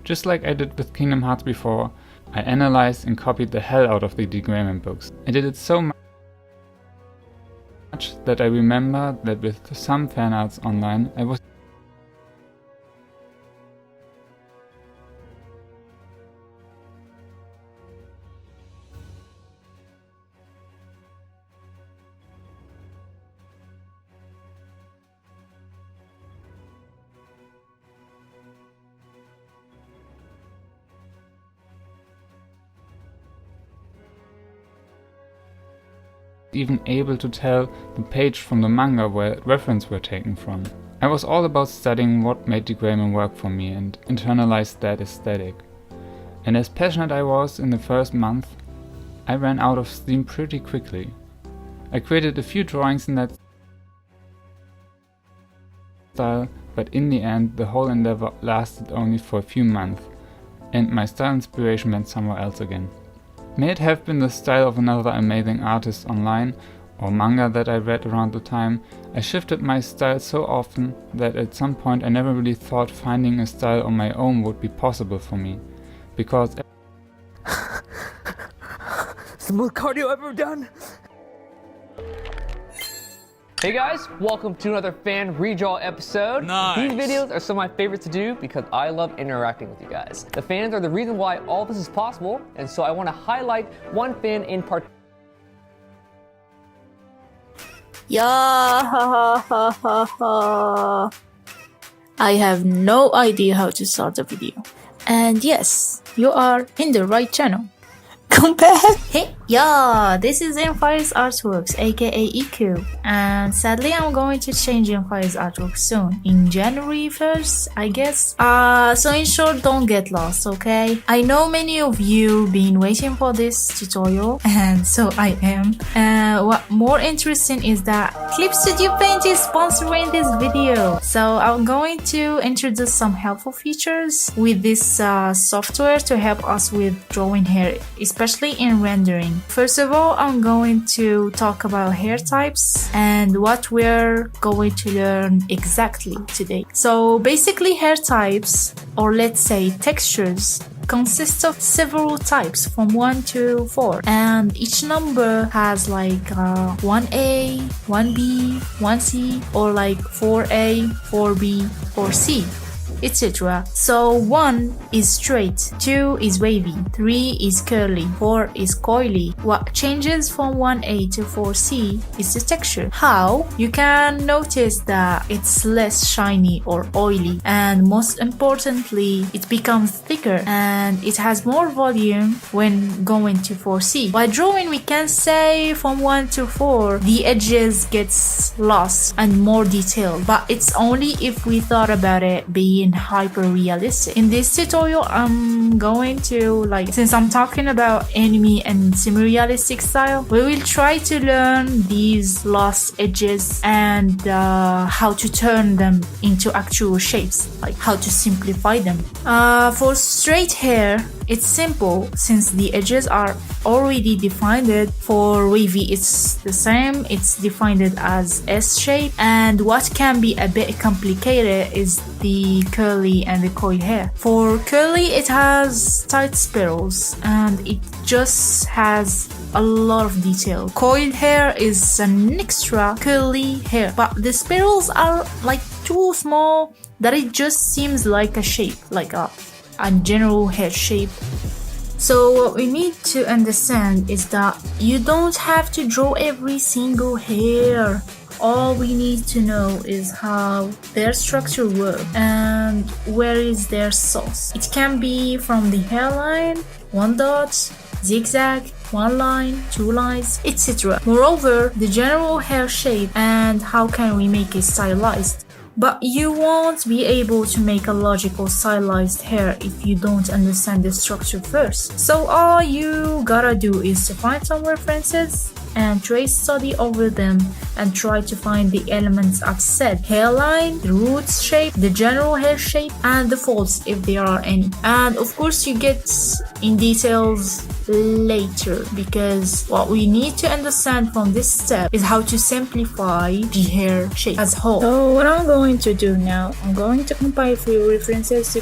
Just like I did with Kingdom Hearts before, I analyzed and copied the hell out of the degradement books. I did it so much that I remember that with some fanarts online I was even able to tell the page from the manga where references were taken from. I was all about studying what made degradement work for me and internalized that aesthetic. And as passionate I was in the first month, I ran out of steam pretty quickly. I created a few drawings in that style, but in the end the whole endeavor lasted only for a few months, and my style inspiration went somewhere else again. May it have been the style of another amazing artist online or manga that I read around the time, I shifted my style so often that at some point I never really thought finding a style on my own would be possible for me. Because it's the most cardio I've ever done! Hey guys, welcome to another fan redraw episode. Nice. These videos are some of my favorites to do because I love interacting with you guys. The fans are the reason why all this is possible, and so I want to highlight one fan in particular. I have no idea how to start the video. And yes, you are in the right channel. Come back! Hey, yeah, this is Empire's Artworks, aka EQ. And sadly, I'm going to change Empire's artwork soon. In January 1st, I guess. So in short, don't get lost, okay? I know many of you been waiting for this tutorial, and so I am. What more interesting is that Clip Studio Paint is sponsoring this video. So I'm going to introduce some helpful features with this software to help us with drawing hair, especially in rendering. First of all, I'm going to talk about hair types and what we're going to learn exactly today. So basically hair types, or let's say textures, consist of several types from 1 to 4, and each number has like 1A, 1B, 1C, or like 4A, 4B, 4C, etc. So 1 is straight, 2 is wavy, 3 is curly, 4 is coily. What changes from 1A to 4C is the texture. How? You can notice that it's less shiny or oily, and most importantly, it becomes thicker and it has more volume when going to 4C. By drawing, we can say from 1 to 4, the edges gets lost and more detailed, but it's only if we thought about it being hyper realistic. In this tutorial, I'm going to, since I'm talking about anime and semi-realistic style, we will try to learn these lost edges and how to turn them into actual shapes, like how to simplify them. For straight hair, it's simple since the edges are already defined. For wavy, it's the same, it's defined as S shape, and what can be a bit complicated is the curly and the coil hair. For curly, it has tight spirals and it just has a lot of detail. Coiled hair is an extra curly hair, but the spirals are like too small that it just seems like a shape, like a general hair shape. So what we need to understand is that you don't have to draw every single hair. All we need to know is how their structure works and where is their source. It can be from the hairline, 1 dot, zigzag, 1 line, 2 lines, etc. Moreover, the general hair shape and how can we make it stylized. But you won't be able to make a logical stylized hair if you don't understand the structure first. So all you gotta do is to find some references and trace study over them and try to find the elements I've said: hairline, the roots shape, the general hair shape, and the folds if there are any. And of course you get in details later, because what we need to understand from this step is how to simplify the hair shape as a whole. So what I'm going to do now, I'm going to compile a few references to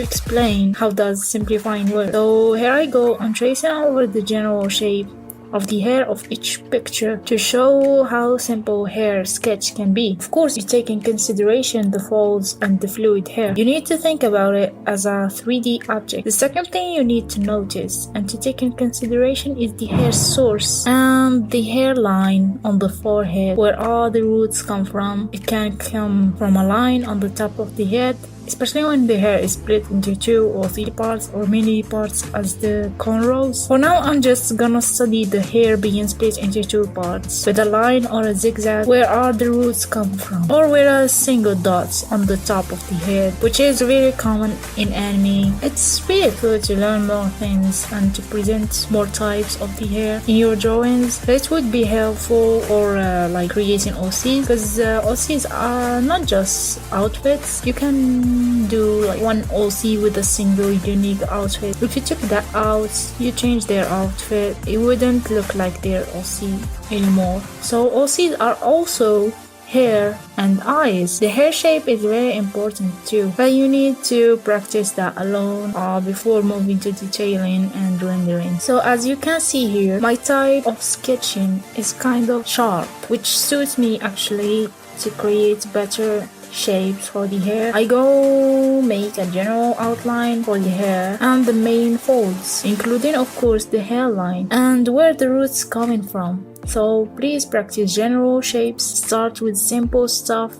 explain how does simplifying work. So here I go. I'm tracing over the general shape of the hair of each picture to show how simple hair sketch can be. Of course, you take in consideration the folds and the fluid hair. You need to think about it as a 3D object. The second thing you need to notice and to take in consideration is the hair source and the hairline on the forehead, where all the roots come from. It can come from a line on the top of the head, especially when the hair is split into 2 or 3 parts or many parts as the cornrows. For now, I'm just gonna study the hair being split into 2 parts with a line or a zigzag where all the roots come from, or with a single dots on the top of the head, which is very common in anime. It's really cool to learn more things and to present more types of the hair in your drawings. It would be helpful for like creating OCs, because OCs are not just outfits. You can do like one OC with a single unique outfit. If you took that out, you change their outfit, it wouldn't look like their OC anymore. So OCs are also hair and eyes. The hair shape is very important too, but you need to practice that alone before moving to detailing and rendering. So as you can see here, my type of sketching is kind of sharp, which suits me actually to create better shapes for the hair. I go make a general outline for the hair and the main folds, including of course the hairline and where the roots coming from. So please practice general shapes, start with simple stuff,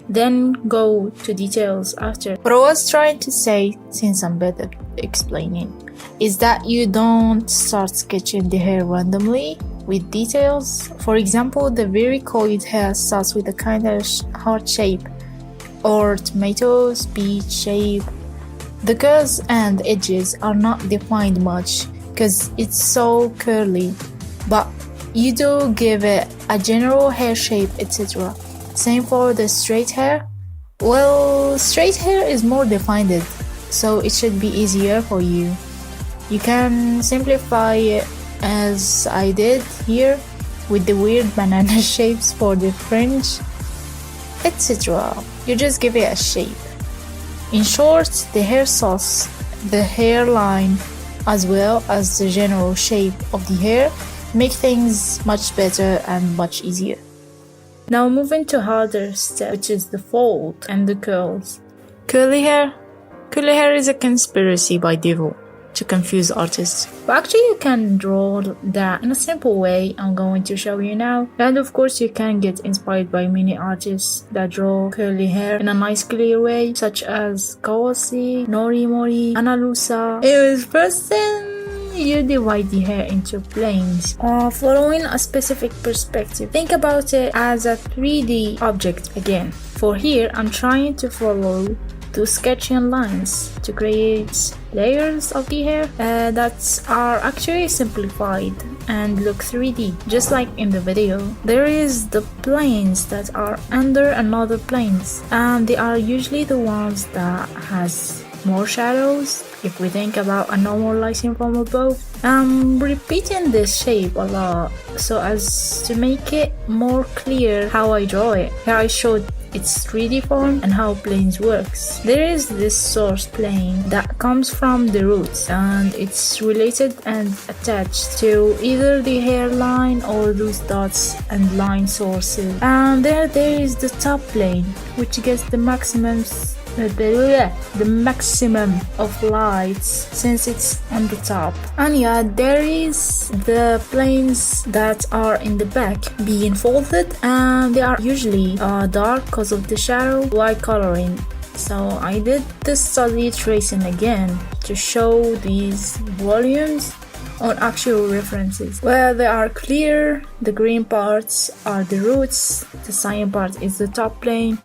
then go to details after. What I was trying to say, since I'm better at explaining, is that you don't start sketching the hair randomly with details. For example, the very coiled hair starts with a kind of heart shape or tomatoes, peach shape. The curls and edges are not defined much because it's so curly, but you do give it a general hair shape, etc. Same for the straight hair. Well, straight hair is more defined, so it should be easier for you. You can simplify it as I did here with the weird banana shapes for the fringe, etc. You just give it a shape. In short, the hair source, the hairline, as well as the general shape of the hair make things much better and much easier. Now moving to harder step, which is the fold and the curls. Curly hair? Curly hair is a conspiracy by devil to confuse artists, but actually you can draw that in a simple way I'm going to show you now. And of course you can get inspired by many artists that draw curly hair in a nice clear way, such as Kawase, Norimori, Analusa. First then you divide the hair into planes, following a specific perspective. Think about it as a 3D object again. For here I'm trying to follow 2 sketching lines to create layers of the hair that are actually simplified and look 3D, just like in the video. There is the planes that are under another planes, and they are usually the ones that has more shadows if we think about a normal lighting from above. I'm repeating this shape a lot so as to make it more clear how I draw it. Here I showed its 3D form and how planes works. There is this source plane that comes from the roots, and it's related and attached to either the hairline or those dots and line sources. And there is the top plane, which gets the maximum of lights since it's on the top. And yeah, there is the planes that are in the back being folded, and they are usually dark because of the shadow, white coloring. So I did the study tracing again to show these volumes on actual references. Where they are clear, the green parts are the roots, the cyan part is the top plane,